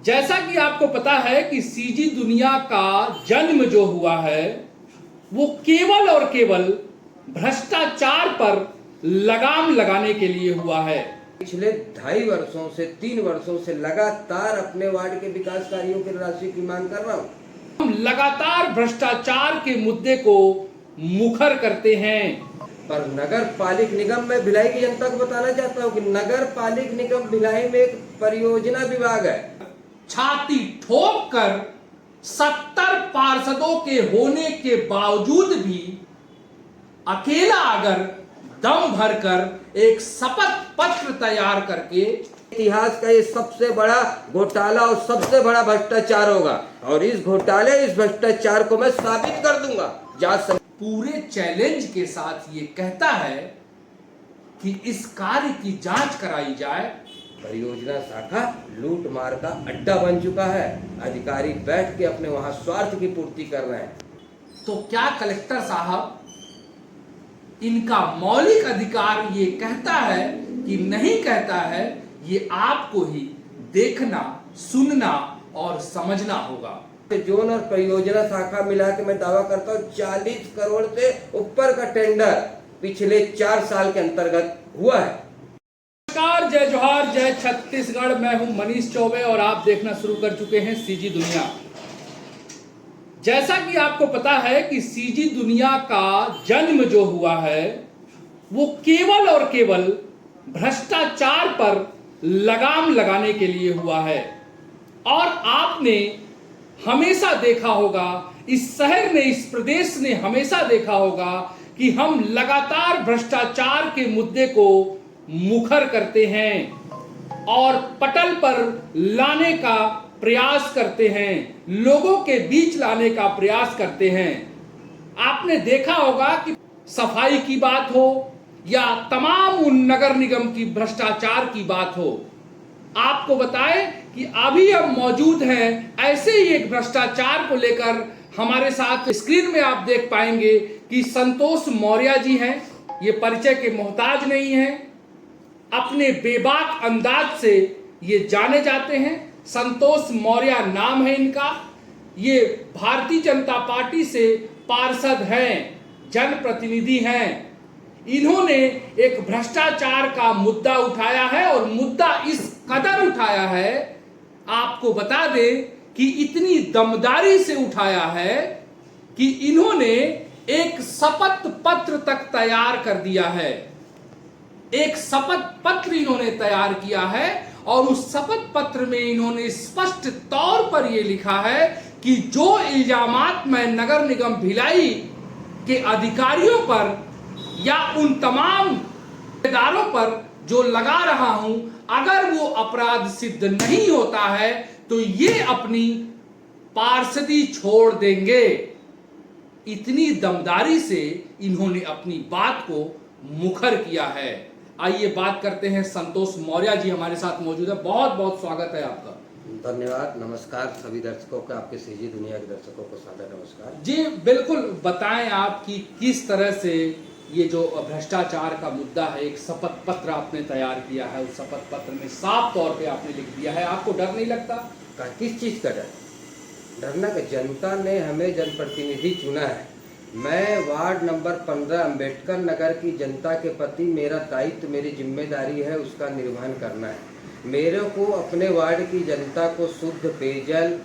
जैसा कि आपको पता है कि सीजी दुनिया का जन्म जो हुआ है वो केवल और केवल भ्रष्टाचार पर लगाम लगाने के लिए हुआ है। पिछले 2.5 वर्षों से 3 वर्षों से लगातार अपने वार्ड के विकास कार्यों की राशि की मांग कर रहा हूँ। हम लगातार भ्रष्टाचार के मुद्दे को मुखर करते हैं, पर नगर पालिक निगम में भिलाई की जनता को बताना चाहता हूँ कि नगर पालिक निगम भिलाई में एक परियोजना विभाग है। छाती ठोक कर 70 पार्षदों के होने के बावजूद भी अकेला अगर दम भरकर एक शपथ पत्र तैयार करके इतिहास का ये सबसे बड़ा घोटाला और सबसे बड़ा भ्रष्टाचार होगा और इस घोटाले इस भ्रष्टाचार को मैं साबित कर दूंगा। पूरे चैलेंज के साथ ये कहता है कि इस कार्य की जांच कराई जाए। परियोजना शाखा लूट मार का अड्डा बन चुका है। अधिकारी बैठ के अपने वहां स्वार्थ की पूर्ति कर रहे हैं। तो क्या कलेक्टर साहब इनका मौलिक अधिकार ये कहता है कि नहीं कहता है, ये आपको ही देखना, सुनना और समझना होगा। जोन और परियोजना शाखा मिला के मैं दावा करता हूँ 40 करोड़ से ऊपर का टेंडर पिछले 4 साल के अंतर्गत हुआ है। नमस्कार, जय जोहार, जय छत्तीसगढ़। मैं हूं मनीष चौबे और आप देखना शुरू कर चुके हैं सीजी दुनिया। जैसा कि आपको पता है कि सीजी दुनिया का जन्म जो हुआ है वो केवल और केवल भ्रष्टाचार पर लगाम लगाने के लिए हुआ है। और आपने हमेशा देखा होगा, इस शहर ने, इस प्रदेश ने हमेशा देखा होगा कि हम लगातार भ्रष्टाचार के मुद्दे को मुखर करते हैं और पटल पर लाने का प्रयास करते हैं, लोगों के बीच लाने का प्रयास करते हैं। आपने देखा होगा कि सफाई की बात हो या तमाम उन नगर निगम की भ्रष्टाचार की बात हो, आपको बताएं कि अभी हम मौजूद हैं ऐसे ही एक भ्रष्टाचार को लेकर। हमारे साथ स्क्रीन में आप देख पाएंगे कि संतोष मौर्य जी हैं। ये परिचय के मोहताज नहीं हैं, अपने बेबाक अंदाज से ये जाने जाते हैं। संतोष मौर्य नाम है इनका। ये भारतीय जनता पार्टी से पार्षद हैं, जनप्रतिनिधि हैं। इन्होंने एक भ्रष्टाचार का मुद्दा उठाया है और मुद्दा इस कदर उठाया है, आपको बता दें कि इतनी दमदारी से उठाया है कि इन्होंने एक शपथ पत्र तक तैयार कर दिया है। एक शपथ पत्र इन्होंने तैयार किया है और उस शपथ पत्र में इन्होंने स्पष्ट तौर पर यह लिखा है कि जो इल्जामात मैं नगर निगम भिलाई के अधिकारियों पर या उन तमाम ठेकेदारों पर जो लगा रहा हूं, अगर वो अपराध सिद्ध नहीं होता है तो ये अपनी पार्षदी छोड़ देंगे। इतनी दमदारी से इन्होंने अपनी बात को मुखर किया है। आइए बात करते हैं। संतोष मौर्य जी हमारे साथ मौजूद है। बहुत बहुत स्वागत है आपका। धन्यवाद। नमस्कार सभी दर्शकों को, आपके सीजी दुनिया के दर्शकों को सादर नमस्कार जी। बिल्कुल बताएं आप कि किस तरह से ये जो भ्रष्टाचार का मुद्दा है, एक शपथ पत्र आपने तैयार किया है, उस शपथ पत्र में साफ तौर पे आपने लिख दिया है। आपको डर नहीं लगता? किस चीज का डर? डरना का, जनता ने हमें जनप्रतिनिधि चुना है। मैं वार्ड नंबर 15 अंबेडकर नगर की जनता के प्रति मेरा दायित्व, मेरी जिम्मेदारी है, उसका निर्वहन करना है। मेरे को अपने वार्ड की जनता को शुद्ध पेयजल,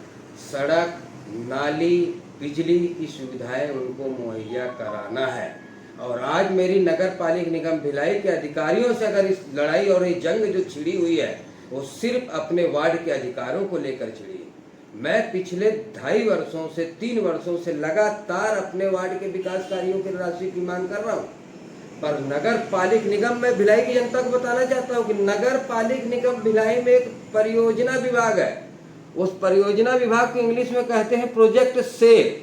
सड़क, नाली, बिजली की सुविधाएं उनको मुहैया कराना है। और आज मेरी नगर पालिक निगम भिलाई के अधिकारियों से अगर इस लड़ाई और ये जंग जो छिड़ी हुई है वो सिर्फ अपने वार्ड के अधिकारों को लेकर छिड़ी है। मैं पिछले 2.5 वर्षों से 3 वर्षों से लगातार अपने वार्ड के विकास कार्यों की राशि की मांग कर रहा हूँ। पर नगर पालिक निगम में भिलाई की जनता को बताना चाहता हूँ कि नगर पालिक निगम भिलाई में एक परियोजना विभाग है। उस परियोजना विभाग को इंग्लिश में कहते हैं प्रोजेक्ट सेल।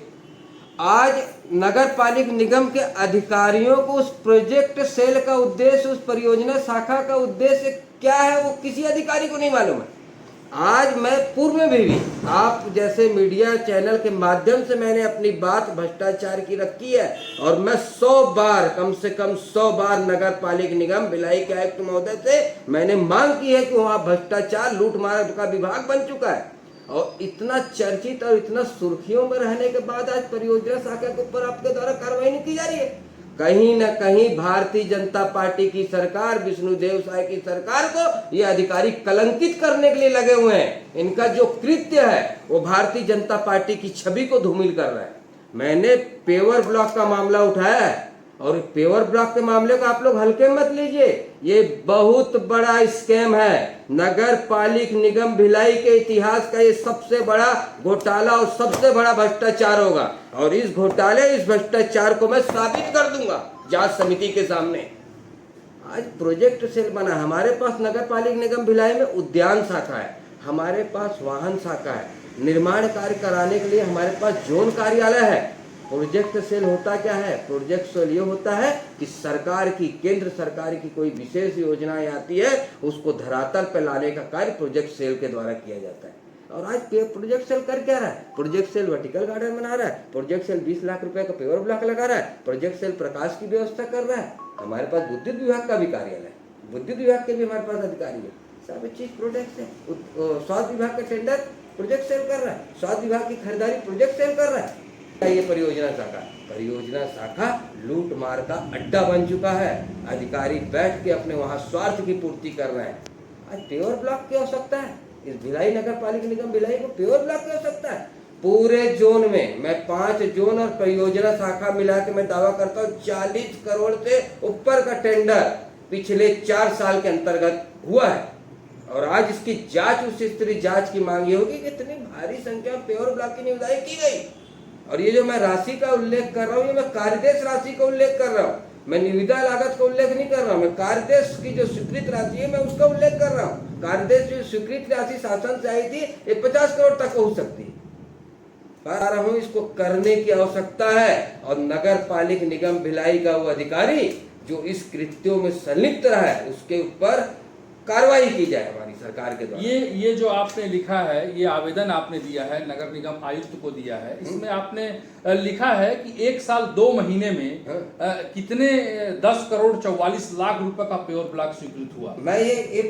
आज नगर पालिक निगम के अधिकारियों को उस प्रोजेक्ट सेल का उद्देश्य, उस परियोजना शाखा का उद्देश्य क्या है, वो किसी अधिकारी को नहीं मालूम है। आज मैं पूर्व में भी आप जैसे मीडिया चैनल के माध्यम से मैंने अपनी बात भ्रष्टाचार की रखी है और मैं 100 बार, कम से कम 100 बार नगर पालिक निगम भिलाई के आयुक्त महोदय से मैंने मांग की है कि वहाँ भ्रष्टाचार, लूट मार का विभाग बन चुका है। और इतना चर्चित और इतना सुर्खियों में रहने के बाद आज परियोजना शाखा के ऊपर आपके द्वारा कार्रवाई नहीं की जा रही है। कहीं न कहीं भारतीय जनता पार्टी की सरकार, विष्णुदेव साय की सरकार को ये अधिकारी कलंकित करने के लिए लगे हुए हैं। इनका जो कृत्य है वो भारतीय जनता पार्टी की छवि को धूमिल कर रहा है। मैंने पेवर ब्लॉक का मामला उठाया है और पेवर ब्लॉक के मामले को आप लोग हल्के मत लीजिए। ये बहुत बड़ा स्कैम है। नगर पालिक निगम भिलाई के इतिहास का ये सबसे बड़ा घोटाला और सबसे बड़ा भ्रष्टाचार होगा और इस घोटाले, इस भ्रष्टाचार को मैं साबित कर दूंगा जांच समिति के सामने। आज प्रोजेक्ट सेल बना, हमारे पास नगर पालिक निगम भिलाई में उद्यान शाखा है, हमारे पास वाहन शाखा है, निर्माण कार्य कराने के लिए हमारे पास जोन कार्यालय है। प्रोजेक्ट सेल होता क्या है? प्रोजेक्ट सेल ये होता है कि सरकार की, केंद्र सरकार की कोई विशेष योजना आती है उसको धरातल पर लाने का कार्य प्रोजेक्ट सेल के द्वारा किया जाता है। और आज प्रोजेक्ट सेल कर क्या रहा है? प्रोजेक्ट सेल वर्टिकल गार्डन बना रहा है, प्रोजेक्ट सेल 20 लाख रुपए का पेवर ब्लॉक लगा रहा है, प्रोजेक्ट सेल प्रकाश की व्यवस्था कर रहा है। हमारे पास विद्युत विभाग का भी कार्यालय है, विद्युत विभाग के भी हमारे पास अधिकारी है। सब चीज प्रोजेक्ट है। स्वास्थ्य विभाग का टेंडर प्रोजेक्ट सेल कर रहा है, स्वास्थ्य विभाग की खरीदारी प्रोजेक्ट सेल कर रहा है। ये परियोजना शाखा लूट मार का अड्डा बन चुका है। अधिकारी बैठ के अपने वहां स्वार्थ की पूर्ति कर रहे हैं। आज पेवर ब्लॉक की आवश्यकता है, इस भिलाई नगर पालिक निगम भिलाई को पेवर ब्लॉक की आवश्यकता है। पूरे जोन में मैं 5 जोन और परियोजना शाखा मिला के मैं दावा करता हूँ 40 करोड़ से ऊपर का टेंडर पिछले 4 साल के अंतर्गत हुआ है। और आज इसकी जांच, उच्च स्तरीय जांच की मांग ये होगी कि इतनी भारी संख्या में पेवर ब्लॉक की निविदाएं की गई। और ये जो मैं राशि का उल्लेख कर रहा हूँ, ये मैं कार्यदेश राशि का उल्लेख कर रहा हूँ, मैं निविदा लागत का उल्लेख नहीं कर रहा हूँ। मैं कार्यदेश की जो स्वीकृत राशि है मैं उसका उल्लेख कर रहा हूँ। कार्यदेश जो स्वीकृत राशि शासन से आई थी ये 50 करोड़ तक पहुंच सकती है। बता रहा हूँ इसको करने की आवश्यकता है। और नगर पालिक निगम भिलाई का वो अधिकारी जो इस कृत्यों में संलिप्त रहा है उसके ऊपर कार्रवाई की जाए हमारी सरकार के द्वारा। ये जो आपने लिखा है, ये आवेदन आपने दिया है, नगर निगम आयुक्त को दिया है, इसमें आपने लिखा है कि 1 साल 2 महीने में कितने 10 करोड़ 44 लाख रुपए का पेवर ब्लॉक स्वीकृत हुआ। मैं ये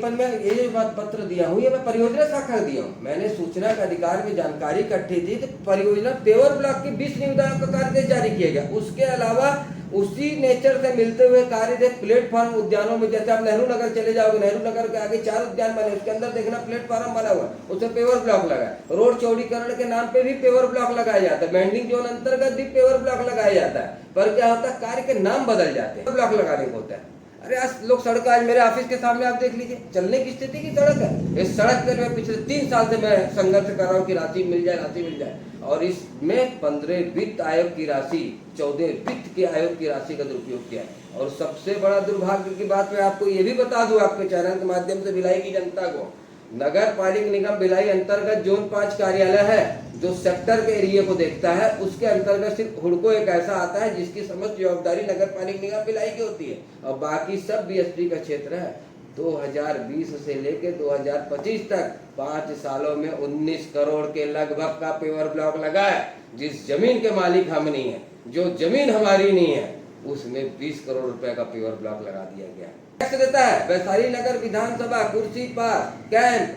जो बात पत्र दिया हूँ ये मैं परियोजना शाखा दिया हूँ। मैंने सूचना का अधिकार में जानकारी इकट्ठी थी तो परियोजना पेवर ब्लॉक की 20 निविदाओं का कार्य जारी किया गया। उसके अलावा उसी नेचर से मिलते हुए कार्य थे प्लेटफॉर्म उद्यानों में। जैसे आप नेहरू नगर चले जाओगे, नेहरू नगर के आगे 4 उद्यान बने, उसके अंदर देखना प्लेटफॉर्म बना हुआ, उसमें पेवर ब्लॉक लगा है। रोड चौड़ीकरण के नाम पे भी पेवर ब्लॉक लगाया जाता है, बैंडिंग जोन अंतर्गत भी पेवर ब्लॉक लगाया जाता है। पर क्या होता है, कार्य के नाम बदल जाते हैं, ब्लॉक लगाने को होता है। अरे आज लोग सड़क, आज मेरे ऑफिस के सामने आप देख लीजिए, चलने की स्थिति की सड़क है। इस सड़क पर मैं पिछले 3 साल से मैं संघर्ष कर रहा हूँ कि राशि मिल जाए, राशि मिल जाए। और इसमें 15 वित्त आयोग की राशि, 14 वित्त के आयोग की राशि का दुरुपयोग किया है। और सबसे बड़ा दुर्भाग्य की बात मैं आपको ये भी बता दूं आपके चैनल के माध्यम से भिलाई की जनता को, नगर पालिक निगम भिलाई अंतर्गत जोन 5 कार्यालय है जो सेक्टर के एरिया को देखता है। उसके अंतर्गत सिर्फ हुड़को एक ऐसा आता है जिसकी समस्त जवाबदारी नगर पालिक निगम भिलाई की होती है और बाकी सब बीएसपी का क्षेत्र है। 2020 से लेके 2025 तक 5 सालों में 19 करोड़ के लगभग का पेवर ब्लॉक लगा है। जिस जमीन के मालिक हम नहीं है, जो जमीन हमारी नहीं है, उसमें 20 करोड़ रुपए का पेवर ब्लॉक लगा दिया गया। टैक्स देता है वैशाली नगर विधानसभा, कुर्सी पार, कैंप,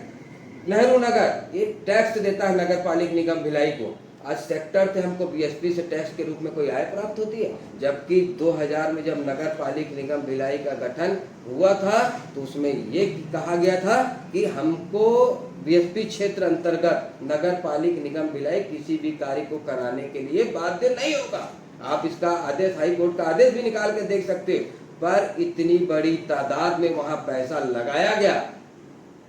नेहरू नगर, ये टैक्स देता है नगर पालिक निगम भिलाई को। आज सेक्टर से हमको बीएसपी से टैक्स के रूप में कोई आय प्राप्त होती है, जबकि 2000 में जब नगर पालिक निगम भिलाई का गठन हुआ था तो उसमें ये कहा गया था कि हमको बीएसपी क्षेत्र अंतर्गत नगर पालिक निगम भिलाई किसी भी कार्य को कराने के लिए बाध्य नहीं होगा। आप इसका आदेश, हाई कोर्ट का आदेश भी निकाल के देख सकते हो। पर इतनी बड़ी तादाद में वहां पैसा लगाया गया,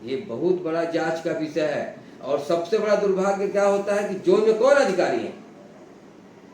ये बहुत बड़ा जांच का विषय है। और सबसे बड़ा दुर्भाग्य क्या होता है कि जोन में कौन अधिकारी है?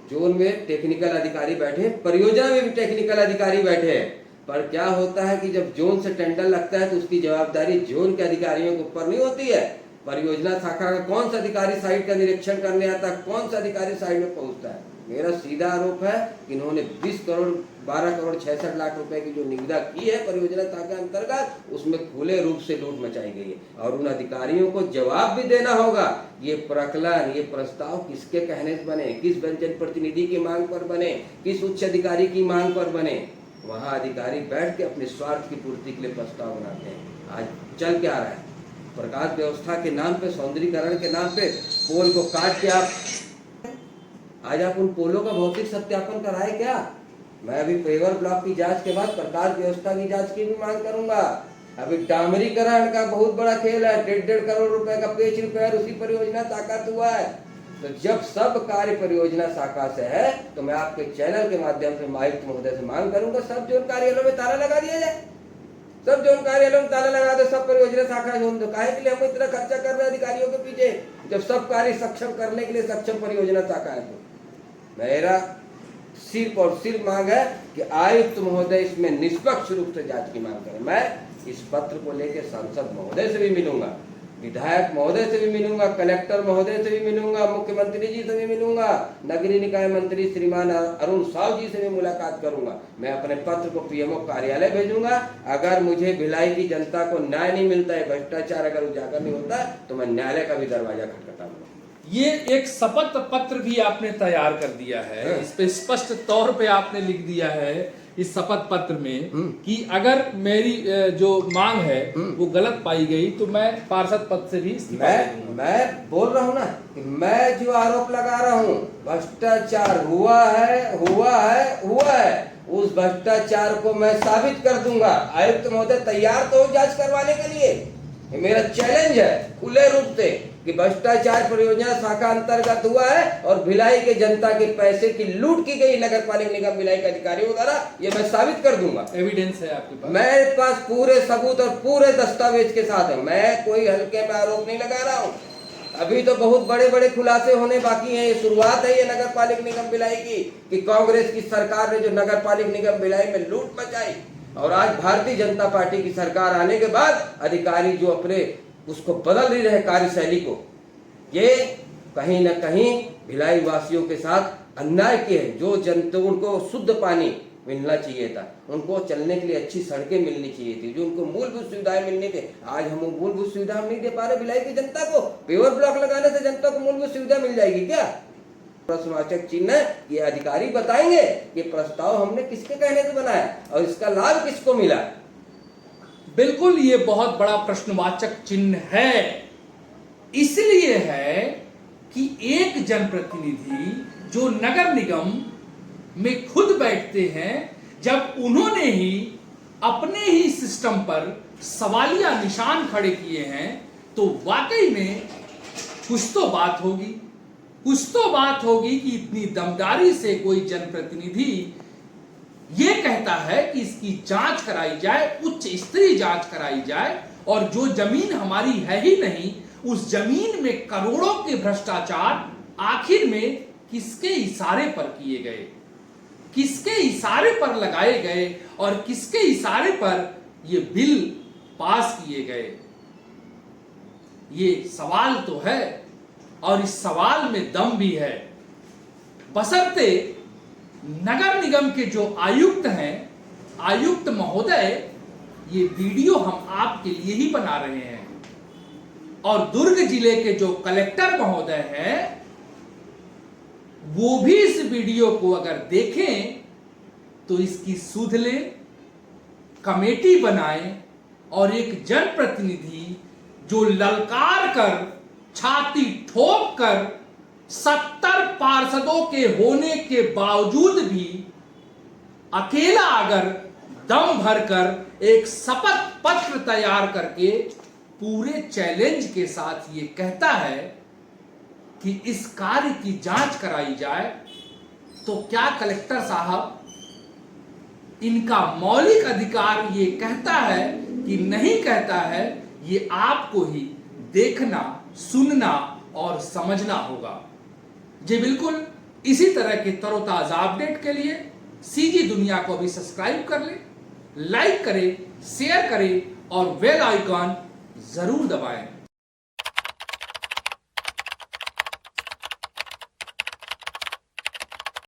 जोन में टेक्निकल अधिकारी बैठे, परियोजना में भी टेक्निकल अधिकारी बैठे हैं। पर क्या होता है कि जब जोन से टेंडर लगता है तो उसकी जवाबदारी जोन के अधिकारियों के ऊपर नहीं होती है। परियोजना शाखा का कौन सा अधिकारी साइट का निरीक्षण करने आता है, कौन सा अधिकारी साइट में पहुंचता है? मेरा सीधा आरोप है कि इन्होंने 20 करोड़ 12 करोड़ 66 लाख रुपए की जो निविदा की है परियोजना शाखा अंतर्गत, उसमें खुले रूप से लूट मचाई गई है। और उन अधिकारियों को जवाब भी देना होगा। ये प्रकलन, ये प्रस्ताव किसके कहने से बने, किस जनप्रतिनिधि की मांग पर बने, किस उच्च अधिकारी की मांग पर बने? वहां अधिकारी बैठ के अपने स्वार्थ की पूर्ति के लिए प्रस्ताव बनाते हैं। आज चल क्या रहा है? प्रकाश व्यवस्था के नाम पे, सौंदर्यीकरण के नाम पे पोल को काट के आप आज आप उन पोलों का भौतिक सत्यापन कराए क्या? मैं अभी पेवर ब्लॉक की जांच के बाद प्रकाश व्यवस्था की जांच की भी मांग करूंगा। अभी डामरीकरण का बहुत बड़ा खेल है, 1.5 करोड़ रुपए का पेच रिपेयर उसी परियोजना ताकत हुआ है। तो जब सब कार्य परियोजना शाखा से है तो मैं आपके चैनल के माध्यम से आयुक्त महोदय से मांग करूंगा सब जोन कार्यालयों में ताला लगा दिया जाए, सब जोन कार्यालयों में ताला लगा दो, सब परियोजना शाखा जोन दो। काहे के लिए हम इतना खर्चा कर रहे हैं अधिकारियों के पीछे जब सब कार्य सक्षम करने के लिए सक्षम परियोजना शाखा है? तो मेरा सिर्फ और सिर्फ मांग है कि आयुक्त महोदय इसमें निष्पक्ष रूप से जांच की मांग करें। मैं इस पत्र को लेकर सांसद महोदय से भी मिलूंगा, विधायक महोदय से भी मिलूंगा, कलेक्टर महोदय से भी मिलूंगा, मुख्यमंत्री जी से भी मिलूंगा, नगरीय निकाय मंत्री श्रीमान अरुण साव जी से भी मुलाकात करूंगा। मैं अपने पत्र को पीएमओ कार्यालय भेजूंगा। अगर मुझे भिलाई की जनता को न्याय नहीं मिलता है, भ्रष्टाचार अगर उजागर नहीं होता तो मैं न्यायालय का भी दरवाजा खटखटाऊंगा। ये एक शपथ पत्र भी आपने तैयार कर दिया है, इस पे स्पष्ट तौर पे आपने लिख दिया है इस शपथ पत्र में कि अगर मेरी जो मांग है वो गलत पाई गई तो मैं पार्षद पद से भी इस्तीफा दे दूंगा। मैं बोल रहा हूँ ना कि मैं जो आरोप लगा रहा हूँ भ्रष्टाचार हुआ है, उस भ्रष्टाचार को मैं साबित कर दूंगा। आयुक्त महोदय तैयार तो जांच करवाने के लिए, ये मेरा चैलेंज है खुले रूप से कि भ्रष्टाचार परियोजना शाखा अंतर्गत हुआ है और भिलाई के जनता के पैसे की लूट की गई नगर पालिका निगम भिलाई के अधिकारियों द्वारा, ये मैं साबित कर दूंगा। एविडेंस है आपके पास? मेरे पास पूरे सबूत और पूरे दस्तावेज के साथ है। मैं कोई हल्के में आरोप नहीं लगा रहा हूँ। अभी तो बहुत बड़े बड़े खुलासे होने बाकी हैं। ये शुरुआत है ये नगर पालिका निगम भिलाई की कि कांग्रेस की सरकार ने जो नगर पालिका निगम भिलाई में लूट मचाई और आज भारतीय जनता पार्टी की सरकार आने के बाद अधिकारी जो अपने उसको बदल नहीं रहे कार्यशैली को, ये कहीं न कहीं भिलाई वासियों के साथ अन्याय किए हैं। जो जनता उनको शुद्ध पानी मिलना चाहिए था, उनको चलने के लिए अच्छी सड़कें मिलनी चाहिए थी, जो उनको मूलभूत सुविधाएं मिलनी थी, आज हम मूलभूत सुविधा नहीं दे पा रहे भिलाई की जनता को। पेवर ब्लॉक लगाने से जनता को मूलभूत सुविधा मिल जाएगी क्या? प्रश्नवाचक चिन्ह है। ये अधिकारी बताएंगे कि प्रस्ताव हमने किसके कहने से बनाया और इसका लाभ किसको मिला। बिल्कुल, ये बहुत बड़ा प्रश्नवाचक चिन्ह है। इसलिए है कि एक जनप्रतिनिधि जो नगर निगम में खुद बैठते हैं, जब उन्होंने ही अपने ही सिस्टम पर सवालिया निशान खड़े किए हैं तो वाकई में कुछ तो बात होगी, कुछ तो बात होगी कि इतनी दमदारी से कोई जनप्रतिनिधि ये कहता है कि इसकी जांच कराई जाए, उच्च स्तरीय जांच कराई जाए और जो जमीन हमारी है ही नहीं उस जमीन में करोड़ों के भ्रष्टाचार आखिर में किसके इशारे पर किए गए, किसके इशारे पर लगाए गए और किसके इशारे पर ये बिल पास किए गए, ये सवाल तो है और इस सवाल में दम भी है। बशर्ते नगर निगम के जो आयुक्त हैं, आयुक्त महोदय, ये वीडियो हम आपके लिए ही बना रहे हैं और दुर्ग जिले के जो कलेक्टर महोदय हैं वो भी इस वीडियो को अगर देखें तो इसकी सुध लें, कमेटी बनाएं और एक जनप्रतिनिधि जो ललकार कर, छाती ठोक कर 70 पार्षदों के होने के बावजूद भी अकेला अगर दम भरकर एक शपथ पत्र तैयार करके पूरे चैलेंज के साथ ये कहता है कि इस कार्य की जांच कराई जाए, तो क्या कलेक्टर साहब इनका मौलिक अधिकार ये कहता है कि नहीं कहता है, ये आपको ही देखना, सुनना और समझना होगा। जी बिल्कुल, इसी तरह के तरोताजा अपडेट के लिए सीजी दुनिया को भी सब्सक्राइब कर ले, लाइक करें, शेयर करें और बेल आइकॉन जरूर दबाएं।